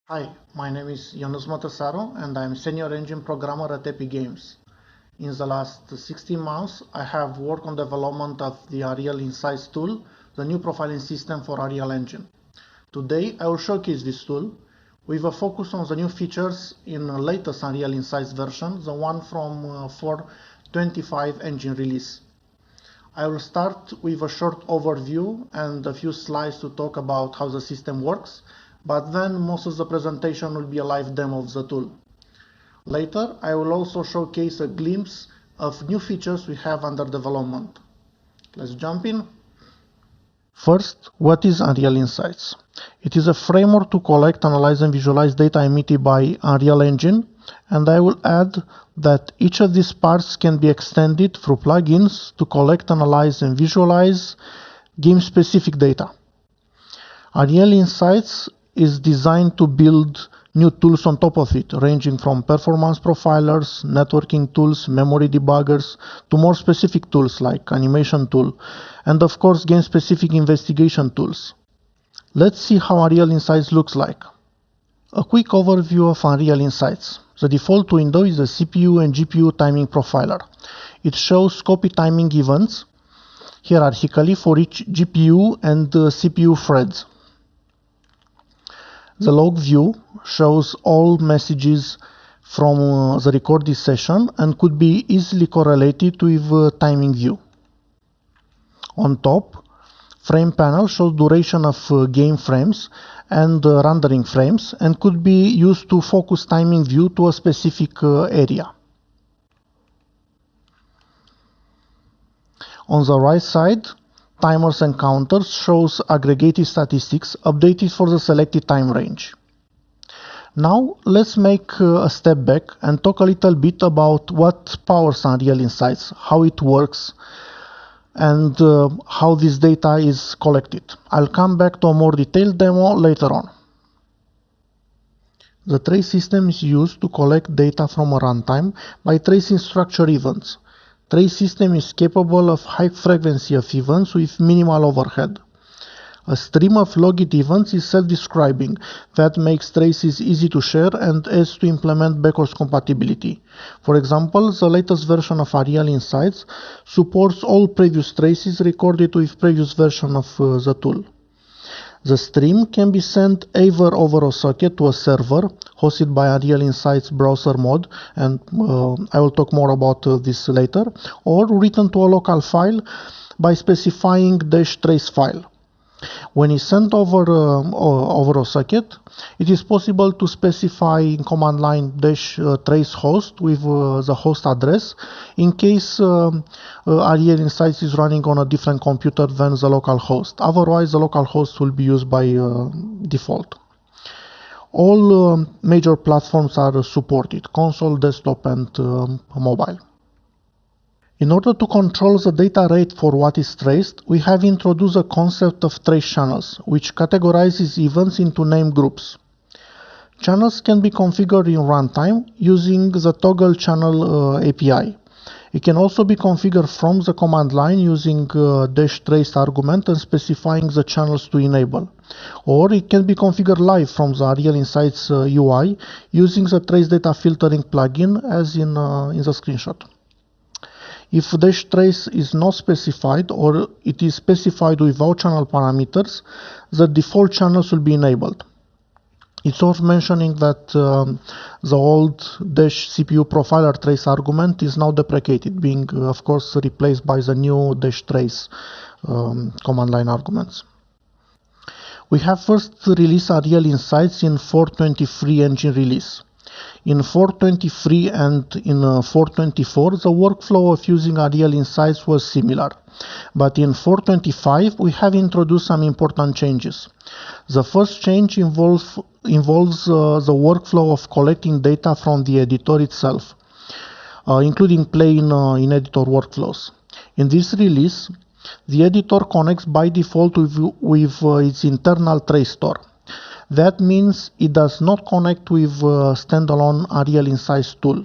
Hi, my name is Ionuț Mătăsaru and I'm Senior Engine Programmer at Epic Games. In the last 16 months, I have worked on development of the Unreal Insights tool, the new profiling system for Unreal Engine. Today, I will showcase this tool with a focus on the new features in the latest Unreal Insights version, the one from 4.25 engine release. I will start with a short overview and a few slides to talk about how the system works, but then most of the presentation will be a live demo of the tool. Later, I will also showcase a glimpse of new features we have under development. Let's jump in. First, what is Unreal Insights? It is a framework to collect, analyze, and visualize data emitted by Unreal Engine, and I will add that each of these parts can be extended through plugins to collect, analyze, and visualize game-specific data. Unreal Insights is designed to build new tools on top of it, ranging from performance profilers, networking tools, memory debuggers, to more specific tools like animation tool, and of course game-specific investigation tools. Let's see how Unreal Insights looks like. A quick overview of Unreal Insights. The default window is the CPU and GPU timing profiler. It shows copy timing events hierarchically for each GPU and CPU threads. The log view shows all messages from the recorded session and could be easily correlated with timing view. On top, frame panel shows duration of game frames and rendering frames and could be used to focus timing view to a specific area. On the right side, timers and counters shows aggregated statistics updated for the selected time range. Now let's make a step back and talk a little bit about what powers Unreal Insights, how it works, and how this data is collected. I'll come back to a more detailed demo later on. The trace system is used to collect data from a runtime by tracing structure events. Trace system is capable of high frequency of events with minimal overhead. A stream of logged events is self-describing. That makes traces easy to share and aids to implement backwards compatibility. For example, the latest version of Unreal Insights supports all previous traces recorded with previous version of the tool. The stream can be sent either over a socket to a server hosted by Unreal Insights browser mod, and I will talk more about this later, or written to a local file by specifying -trace file. When it's sent over a socket, it is possible to specify in command line -trace host with the host address in case Unreal Insights is running on a different computer than the local host. Otherwise, the local host will be used by default. All major platforms are supported: console, desktop, and mobile. In order to control the data rate for what is traced, we have introduced a concept of trace channels, which categorizes events into named groups. Channels can be configured in runtime using the toggle channel API. It can also be configured from the command line using -trace argument and specifying the channels to enable. Or it can be configured live from the Unreal Insights UI using the trace data filtering plugin as in the screenshot. If -trace is not specified or it is specified without channel parameters, the default channels will be enabled. It's worth mentioning that the old -CPU profiler trace argument is now deprecated, being of course replaced by the new -trace command line arguments. We have first released Unreal Insights in 4.23 engine release. In 4.23 and in 4.24, the workflow of using Unreal Insights was similar. But in 4.25, we have introduced some important changes. The first change involves the workflow of collecting data from the editor itself, including play in editor workflows. In this release, the editor connects by default with its internal trace store. That means it does not connect with standalone Unreal Insights tool.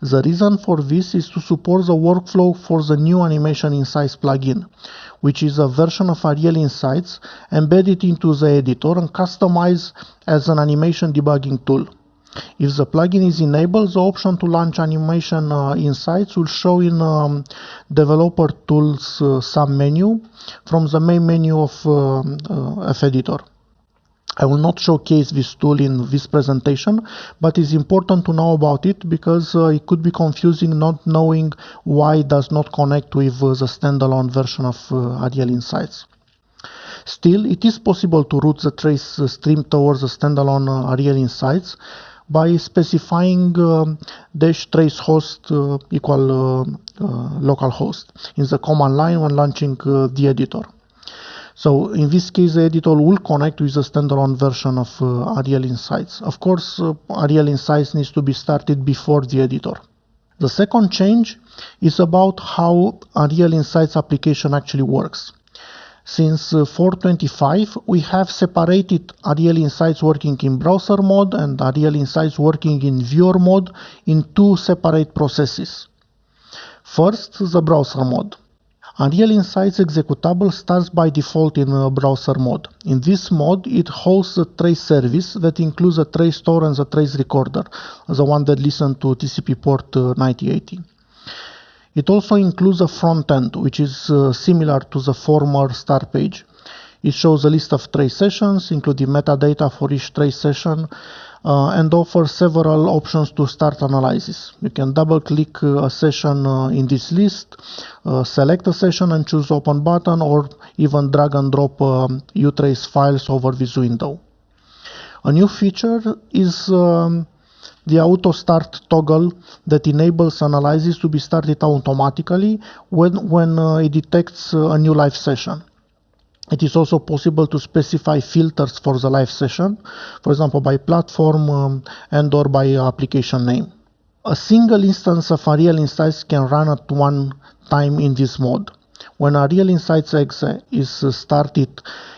The reason for this is to support the workflow for the new Animation Insights plugin, which is a version of Arial Insights embedded into the editor and customized as an animation debugging tool. If the plugin is enabled, the option to launch Animation Insights will show in Developer Tools submenu from the main menu of Editor. I will not showcase this tool in this presentation, but it's important to know about it because it could be confusing not knowing why it does not connect with the standalone version of Arial Insights. Still, it is possible to route the trace stream towards the standalone Arial Insights by specifying -trace host equal localhost in the command line when launching the editor. So in this case, the editor will connect with the standalone version of Arial Insights. Of course, Arial Insights needs to be started before the editor. The second change is about how Arial Insights application actually works. Since 4.25, we have separated Arial Insights working in browser mode and Arial Insights working in viewer mode in two separate processes. First, the browser mode. Arial Insights executable starts by default in browser mode. In this mode, it hosts a trace service that includes a trace store and the trace recorder, the one that listens to TCP port 9080. It also includes a front end, which is similar to the former start page. It shows a list of trace sessions, including metadata for each trace session, and offers several options to start analysis. You can double-click a session in this list, select a session and choose Open button, or even drag and drop utrace files over this window. A new feature is the auto start toggle that enables analysis to be started automatically when it detects a new live session. It is also possible to specify filters for the live session, for example by platform and or by application name. A single instance of Arial Insights can run at one time in this mode. When Arial Insights exe is started,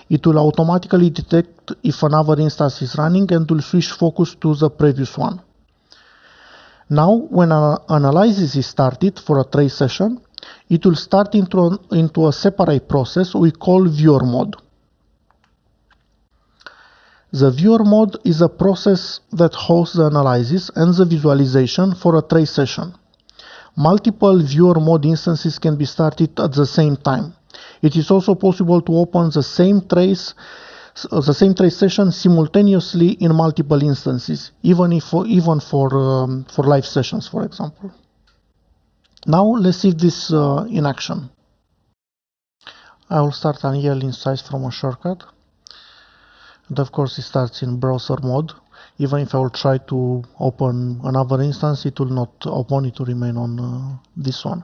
it will automatically detect if another instance is running and will switch focus to the previous one. Now, when an analysis is started for a trace session, it will start into a separate process we call viewer mode. The viewer mode is a process that hosts the analysis and the visualization for a trace session. Multiple viewer mode instances can be started at the same time. It is also possible to open the same trace session simultaneously in multiple instances, even for live sessions, for example. Now let's see this in action. I will start Arial Insights from a shortcut, and of course it starts in browser mode. Even if I will try to open another instance, it will not open, it will remain on this one.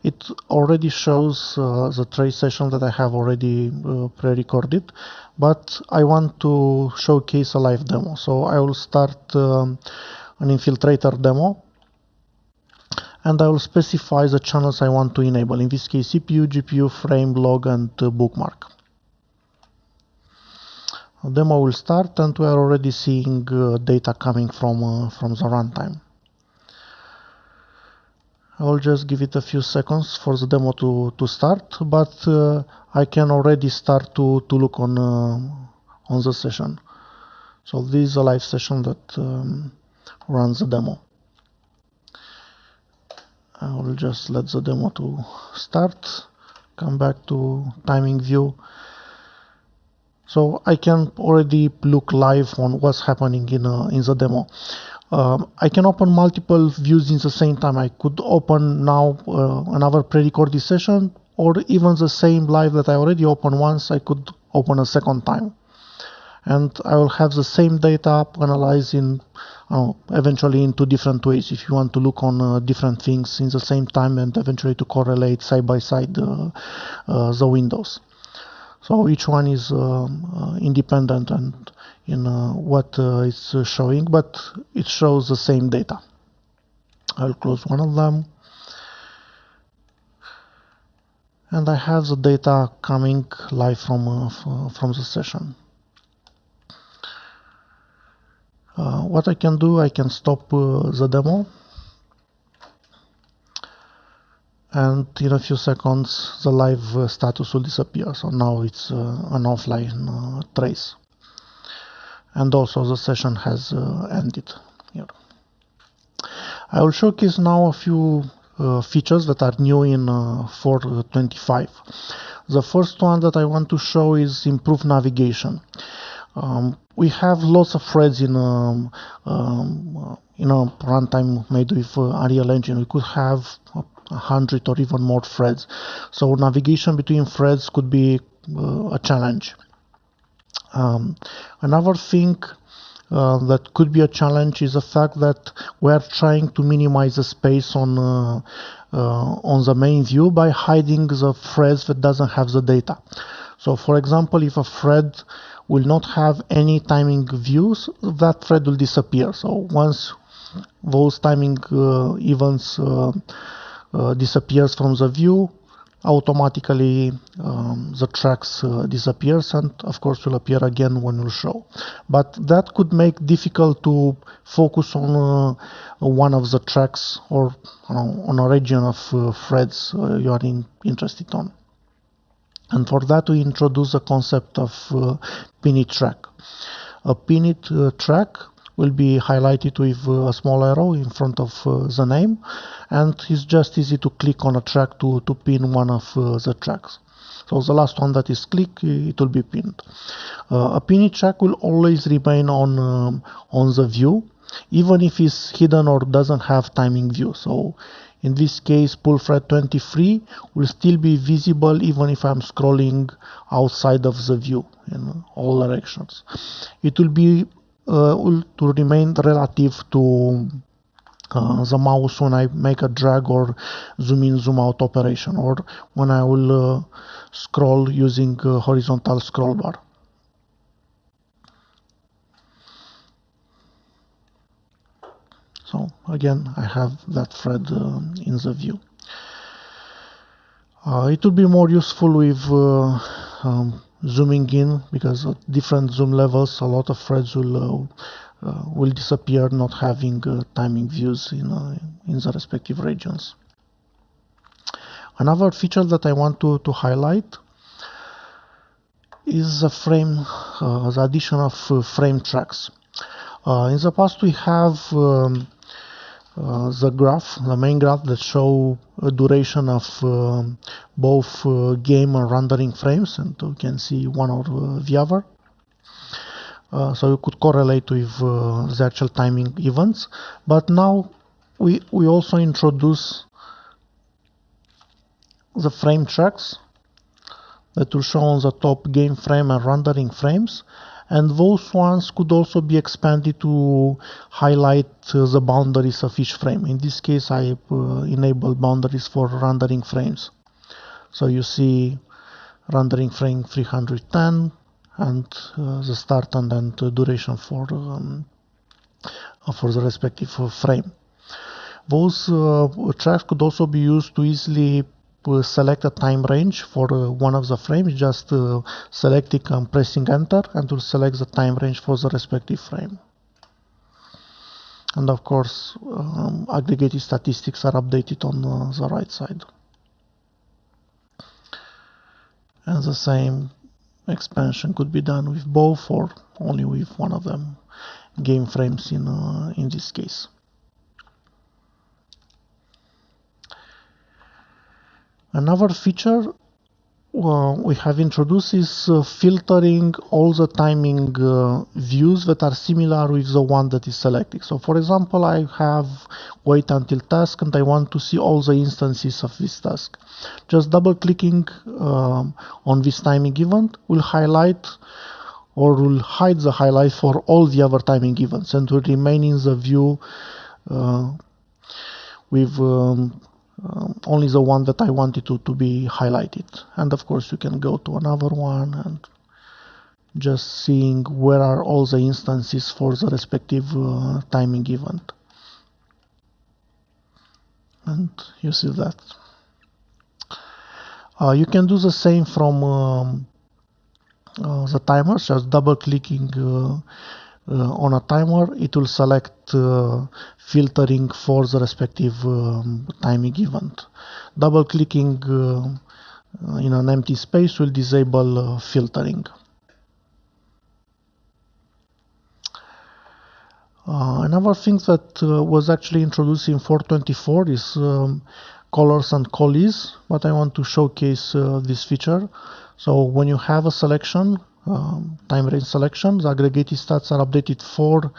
It already shows the trace session that I have already pre-recorded, but I want to showcase a live demo. So I will start an infiltrator demo, and I will specify the channels I want to enable, in this case CPU, GPU, frame, log, and bookmark. The demo will start, and we are already seeing data coming from the runtime. I will just give it a few seconds for the demo to start, but I can already start to look on the session. So this is a live session that runs the demo. I will just let the demo to start, come back to timing view. So I can already look live on what's happening in the demo. I can open multiple views in the same time. I could open now another pre-recorded session, or even the same live that I already opened once, I could open a second time. And I will have the same data analyzed in eventually in two different ways, if you want to look on different things in the same time and eventually to correlate side by side the windows. So each one is independent and in what it's showing, but it shows the same data. I'll close one of them. And I have the data coming live from the session. What I can do, I can stop the demo. and in a few seconds the live status will disappear. So now it's an offline trace, and also the session has ended here. I will showcase now a few features that are new in 4.25. The first one that I want to show is improved navigation. We have lots of threads in a runtime made with Unreal Engine. We could have 100 or even more threads. So navigation between threads could be a challenge. Another thing that could be a challenge is the fact that we are trying to minimize the space on the main view by hiding the threads that doesn't have the data. So for example, if a thread will not have any timing views, that thread will disappear. So once those timing events disappears from the view, automatically the tracks disappears, and of course will appear again when you show. But that could make difficult to focus on one of the tracks or on a region of threads you are interested on. And for that we introduce the concept of pinned track. A pinned track will be highlighted with a small arrow in front of the name, and it's just easy to click on a track to pin one of the tracks. So the last one that is clicked, it will be pinned. A pinned track will always remain on the view, even if it's hidden or doesn't have timing view. So in this case, pull thread 23 will still be visible even if I'm scrolling outside of the view in all directions. It will be to remain relative to the mouse when I make a drag or zoom in, zoom out operation, or when I will scroll using horizontal scroll bar. So again, I have that thread in the view. It will be more useful with zooming in, because at different zoom levels a lot of threads will disappear, not having timing views in the respective regions. Another feature that I want to highlight is the addition of frame tracks. In the past we have the main graph that show a duration of both game and rendering frames, and you can see one or the other. So you could correlate with the actual timing events. But now we also introduce the frame tracks that will show on the top game frame and rendering frames, and those ones could also be expanded to highlight the boundaries of each frame. In this case I enable boundaries for rendering frames. So you see rendering frame 310 and the start and end duration for the respective frame. Those tracks could also be used to easily select a time range for one of the frames. Just selecting and pressing enter, and will select the time range for the respective frame. And of course aggregated statistics are updated on the right side, and the same expansion could be done with both or only with one of them game frames in this case. Another feature we have introduced is filtering all the timing views that are similar with the one that is selected. So for example, I have wait until task and I want to see all the instances of this task. Just double clicking on this timing event will highlight or will hide the highlight for all the other timing events, and will remain in the view with only the one that I wanted to be highlighted. And of course you can go to another one and just seeing where are all the instances for the respective timing event, and you see that. You can do the same from the timers, just double clicking on a timer, it will select filtering for the respective timing event. Double clicking in an empty space will disable filtering. Another thing that was actually introduced in 4.24 is colors and colis, but I want to showcase this feature. So when you have a selection, time range selection, the aggregated stats are updated for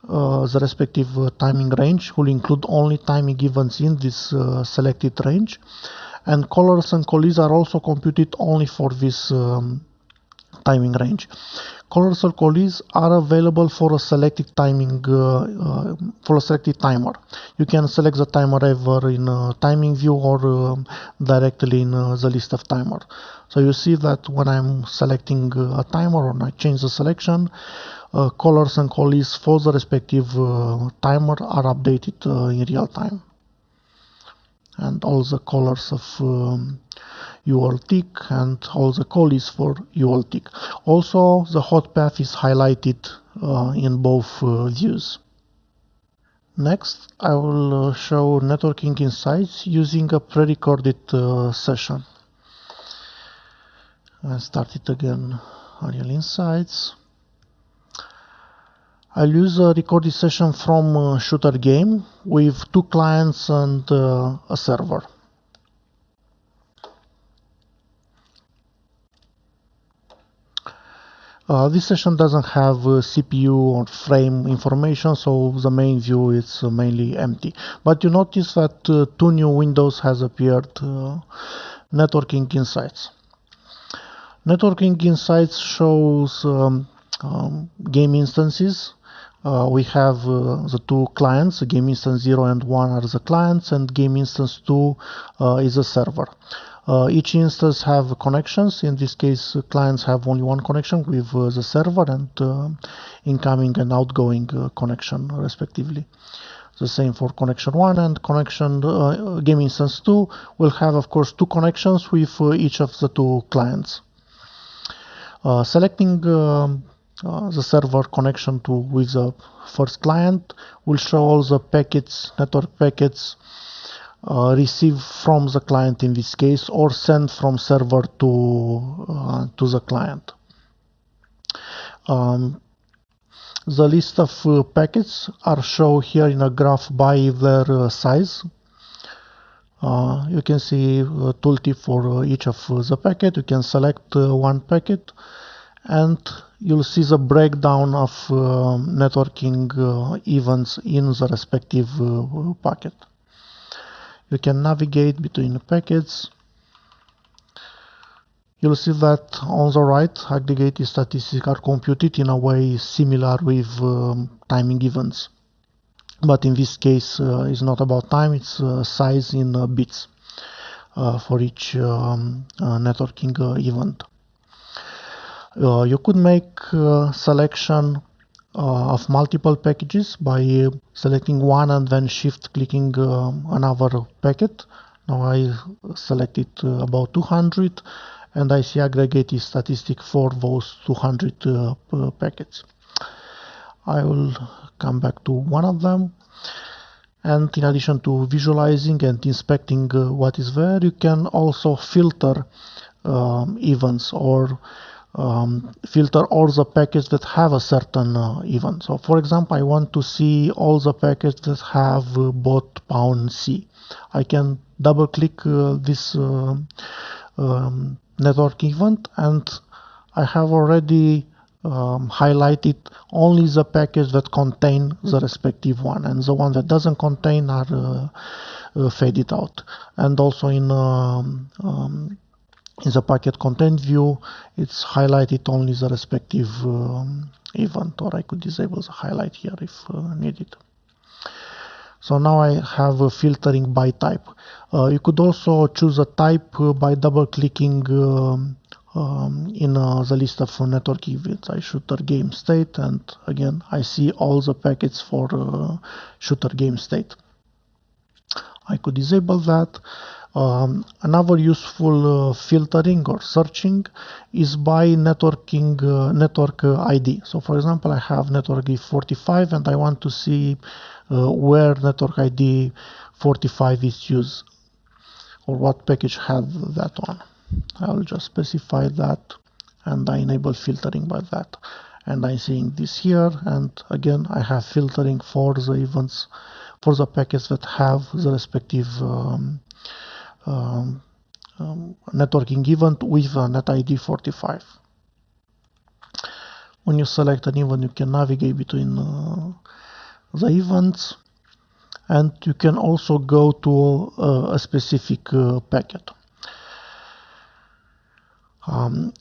the respective timing range, will include only timing events in this selected range, and colors and colis are also computed only for this timing range. Colors or colis are available for a selected timing for a selected timer. You can select the timer either in timing view or directly in the list of timer. So you see that when I'm selecting a timer or I change the selection, colors and colis for the respective timer are updated in real time. And all the colors of UL tick and all the colis for UL tick. Also, the hot path is highlighted in both views. Next, I will show networking insights using a pre-recorded session. I'll start it again, Ariel Insights. I'll use a recorded session from Shooter Game with 2 clients and a server. This session doesn't have CPU or frame information, so the main view is mainly empty. But you notice that 2 new windows has appeared, Networking Insights. Networking Insights shows game instances. We have the 2 clients, Game Instance 0 and 1 are the clients, and Game Instance 2 is a server. Each instance have connections. In this case, clients have only one connection with the server and incoming and outgoing connection respectively. The same for connection 1 and connection Game Instance 2 will have, of course, 2 connections with each of the 2 clients. Selecting the server connection with the first client will show all the packets, network packets received from the client in this case, or sent from server to the client. The list of packets are shown here in a graph by their size. You can see a tooltip for each of the packet. You can select one packet and you'll see the breakdown of networking events in the respective packet. You can navigate between the packets. You'll see that on the right, aggregated statistics are computed in a way similar with timing events. But in this case, it's not about time, it's size in bits for each networking event. You could make selection of multiple packages by selecting one and then shift clicking another packet. Now I selected about 200 and I see aggregated statistic for those 200 packets. I will come back to one of them, and in addition to visualizing and inspecting what is there, you can also filter events or filter all the packets that have a certain event. So for example, I want to see all the packets that have bot #C. I can double click this network event and I have already highlighted only the packets that contain the respective one, and the one that doesn't contain are faded out. And also in the packet content view, it's highlighted only the respective event, or I could disable the highlight here if needed. So now I have a filtering by type. You could also choose a type by double clicking in the list of network events. I shooter game state, and again I see all the packets for shooter game state. I could disable that. Another useful filtering or searching is by network ID. So for example, I have network ID 45 and I want to see where network ID 45 is used or what package have that on. I'll just specify that and I enable filtering by that. And I'm seeing this here, and again I have filtering for the events, for the packets that have the respective networking event with a net ID 45. When you select an event, you can navigate between the events, and you can also go to a specific packet.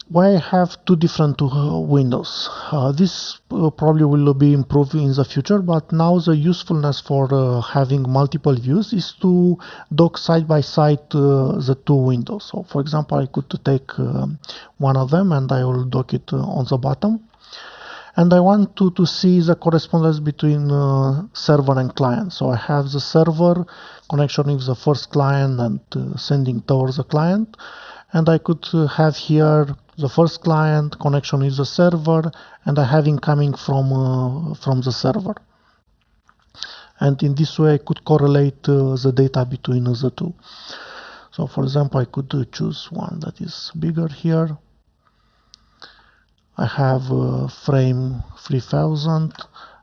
Why I have two different windows? This probably will be improved in the future, but now the usefulness for having multiple views is to dock side by side the two windows. So for example, I could take one of them and I will dock it on the bottom. And I want to see the correspondence between server and client. So I have the server connection with the first client and sending towards the client. And I could have here the first client connection with the server, and I have incoming from the server. And in this way I could correlate the data between the two. So for example, I could choose one that is bigger here. I have frame 3000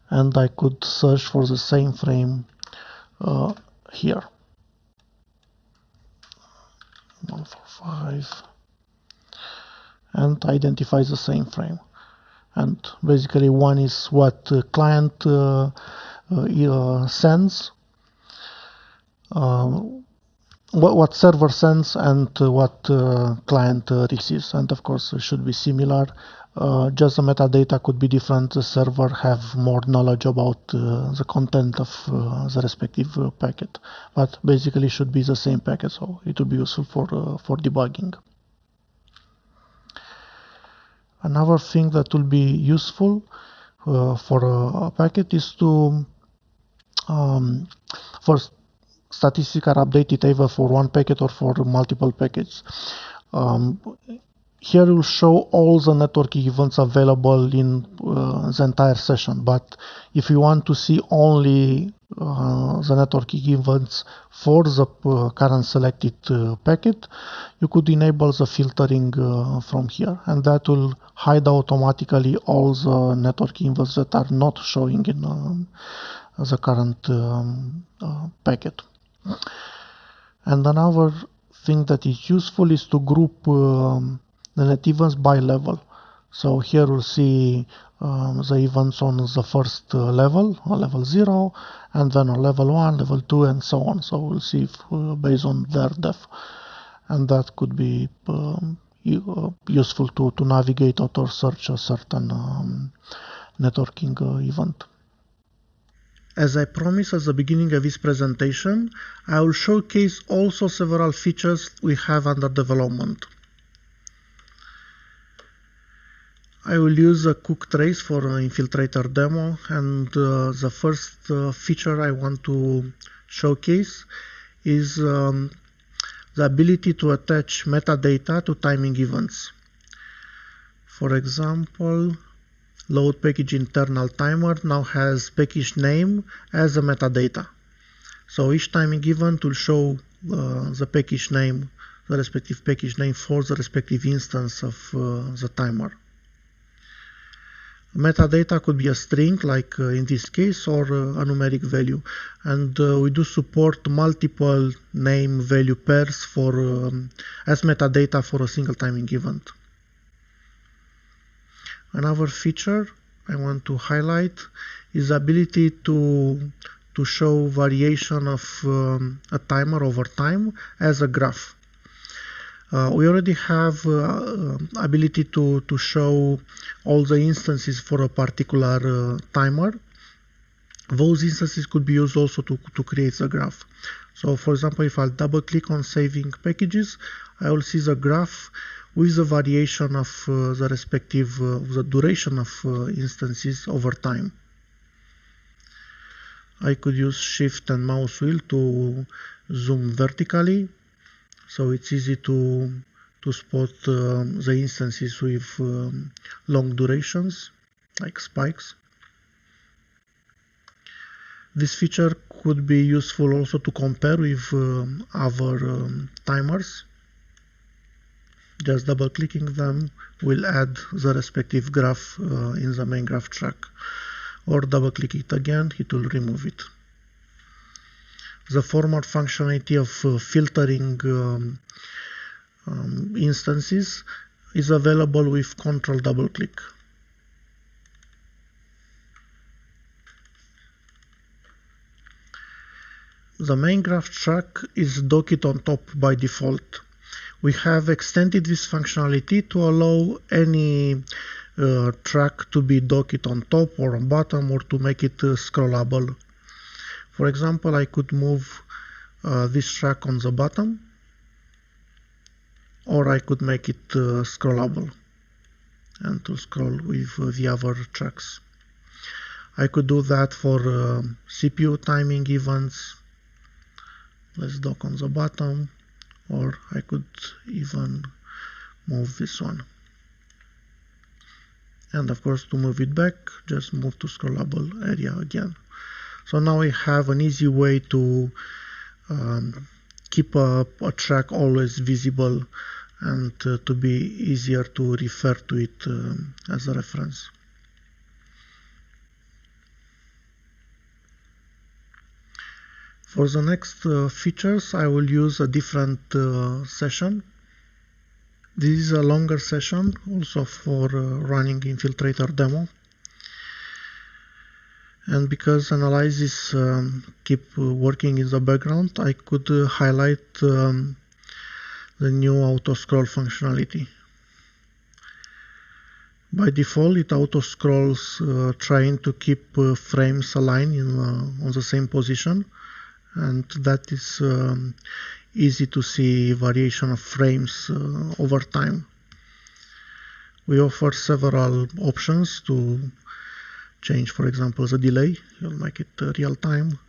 and I could search for the same frame here. 145 and identify the same frame. And basically one is what client sends, what server sends, and what client receives. And of course it should be similar, just the metadata could be different. The server have more knowledge about the content of the respective packet, but basically should be the same packet, so it will be useful for debugging. Another thing that will be useful for a packet is to first, statistics are updated either for one packet or for multiple packets. Here it will show all the networking events available in the entire session, but if you want to see only the networking events for the current selected packet, you could enable the filtering from here, and that will hide automatically all the networking events that are not showing in the current packet. And another thing that is useful is to group the net events by level. So here we'll see the events on the first level, on level 0, and then on level 1, level 2, and so on. So we'll see if, based on their depth. And that could be useful to navigate or to search a certain networking event. As I promised at the beginning of this presentation, I will showcase also several features we have under development. I will use a Cook trace for an infiltrator demo, and the first feature I want to showcase is the ability to attach metadata to timing events. For example, load package internal timer now has package name as a metadata. So each timing event will show the package name, the respective package name for the respective instance of the timer. Metadata could be a string, like in this case, or a numeric value, and we do support multiple name value pairs for as metadata for a single timing event. Another feature I want to highlight is the ability to show variation of a timer over time as a graph. We already have ability to show all the instances for a particular timer. Those instances could be used also to create the graph. So for example, if I double click on saving packages, I will see the graph with the variation of the respective the duration of instances over time. I could use shift and mouse wheel to zoom vertically so it's easy to spot the instances with long durations, like spikes. This feature could be useful also to compare with other timers. Just double-clicking them will add the respective graph in the main graph track, or double-click it again, it will remove it. The format functionality of filtering instances is available with control double-click. The main graph track is docked on top by default. We have extended this functionality to allow any track to be docked on top or on bottom, or to make it scrollable. For example, I could move this track on the bottom, or I could make it scrollable and to scroll with the other tracks. I could do that for CPU timing events. Let's dock on the bottom, or I could even move this one. And of course, to move it back, just move to scrollable area again. So now we have an easy way to keep a track always visible and to be easier to refer to it as a reference. For the next features, I will use a different session. This is a longer session, also for running Infiltrator demo. And because analysis keep working in the background, I could highlight the new auto scroll functionality. By default, it auto scrolls trying to keep frames aligned on the same position, and that is easy to see variation of frames over time. We offer several options to change, for example, the delay. You'll make it real time.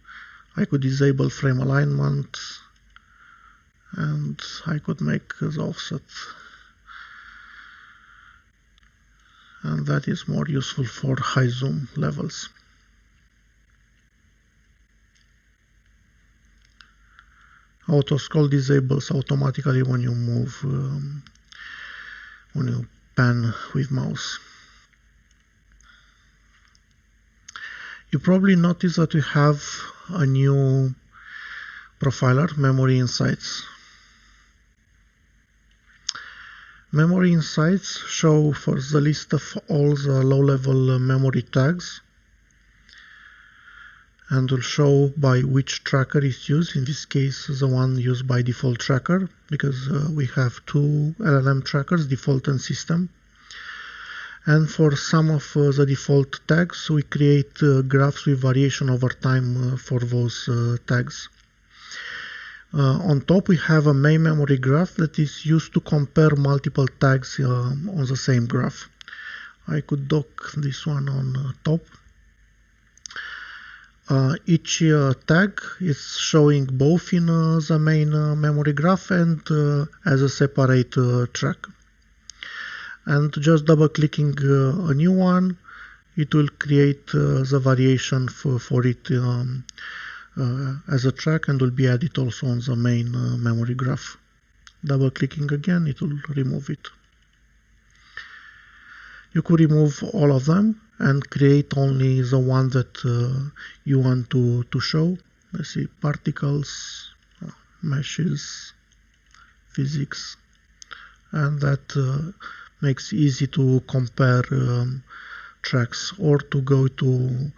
I could disable frame alignment, and I could make the offset. And that is more useful for high zoom levels. Auto scroll disables automatically when you move, when you pan with mouse. You probably notice that we have a new profiler, Memory Insights. Memory Insights show first the list of all the low-level memory tags, and will show by which tracker is used, in this case the one used by default tracker, because we have two LLM trackers, default and system. And for some of the default tags, we create graphs with variation over time for those tags. On top, we have a main memory graph that is used to compare multiple tags on the same graph. I could dock this one on top. Each tag is showing both in the main memory graph and as a separate track. And just double clicking a new one, it will create the variation for it as a track, and will be added also on the main memory graph. Double clicking again, it will remove it. You could remove all of them and create only the one that you want to show. Let's see, particles, meshes, physics, and that makes easy to compare tracks, or to go to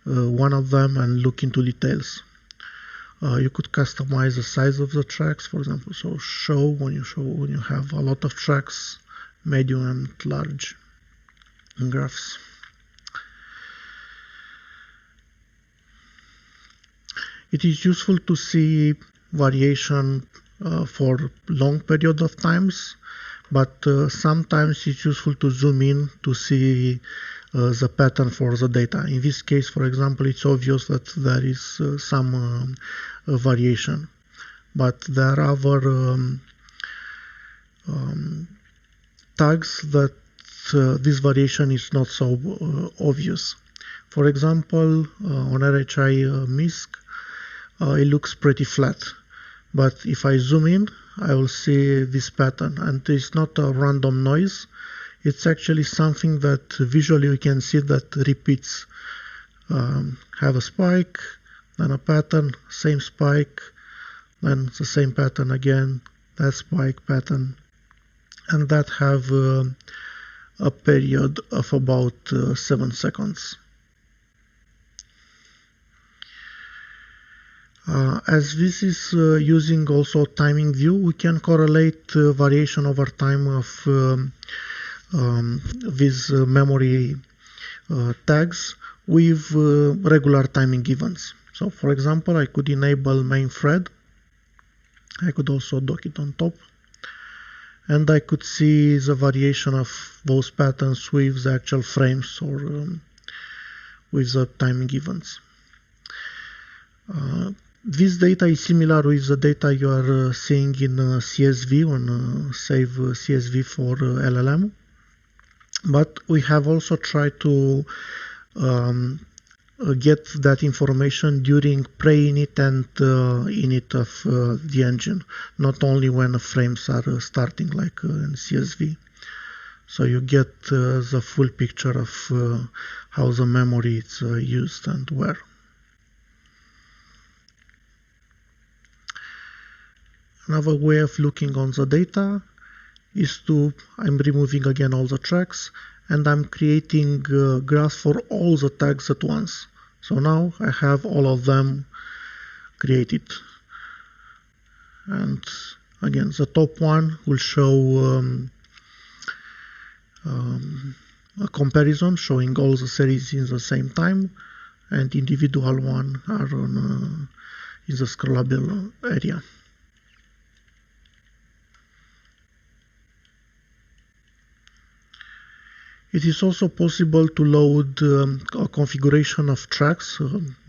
one of them and look into details. You could customize the size of the tracks, for example, so show when you have a lot of tracks, medium and large graphs. It is useful to see variation for long period of times, but sometimes it's useful to zoom in to see the pattern for the data. In this case, for example, it's obvious that there is some variation. but there are other tags that this variation is not so obvious. For example, on RHI MISC, it looks pretty flat, but if I zoom in, I will see this pattern, and it's not a random noise. It's actually something that visually you can see that repeats. Have a spike, then a pattern, same spike, then the same pattern again, that spike pattern, and that have a period of about 7 seconds. As this is using also timing view, we can correlate variation over time of these memory tags with regular timing events. So for example, I could enable main thread. I could also dock it on top, and I could see the variation of those patterns with the actual frames or with the timing events. This data is similar with the data you are seeing in CSV on Save CSV for LLM, but we have also tried to get that information during pre-init and init of the engine, not only when the frames are starting like in CSV. So you get the full picture of how the memory is used and where. Another way of looking on the data is I'm removing again all the tracks, and I'm creating graphs for all the tags at once. So now I have all of them created. And again, the top one will show a comparison showing all the series in the same time, and individual one are in the scrollable area. It is also possible to load a configuration of tracks,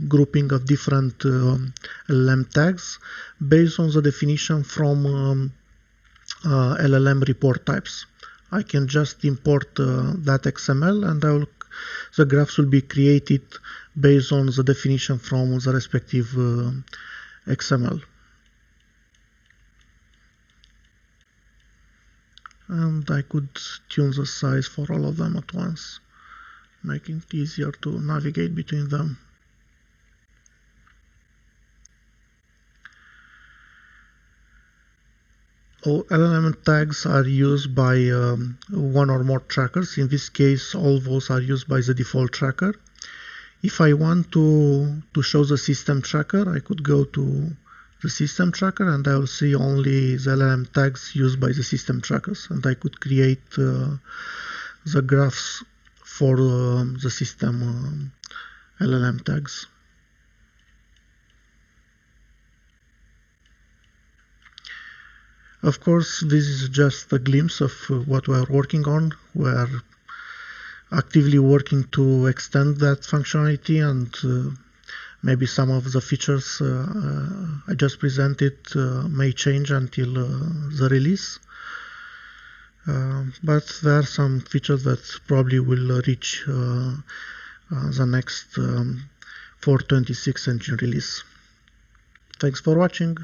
grouping of different LLM tags based on the definition from LLM report types. I can just import that XML, and the graphs will be created based on the definition from the respective XML. And I could tune the size for all of them at once, making it easier to navigate between them. LLM tags are used by one or more trackers. In this case, all those are used by the default tracker. If I want to show the system tracker, I could go to the system tracker, and I will see only the LLM tags used by the system trackers, and I could create the graphs for the system LLM tags. Of course, this is just a glimpse of what we are working on. We are actively working to extend that functionality, and maybe some of the features I just presented may change until the release. But there are some features that probably will reach the next 4.26 engine release. Thanks for watching.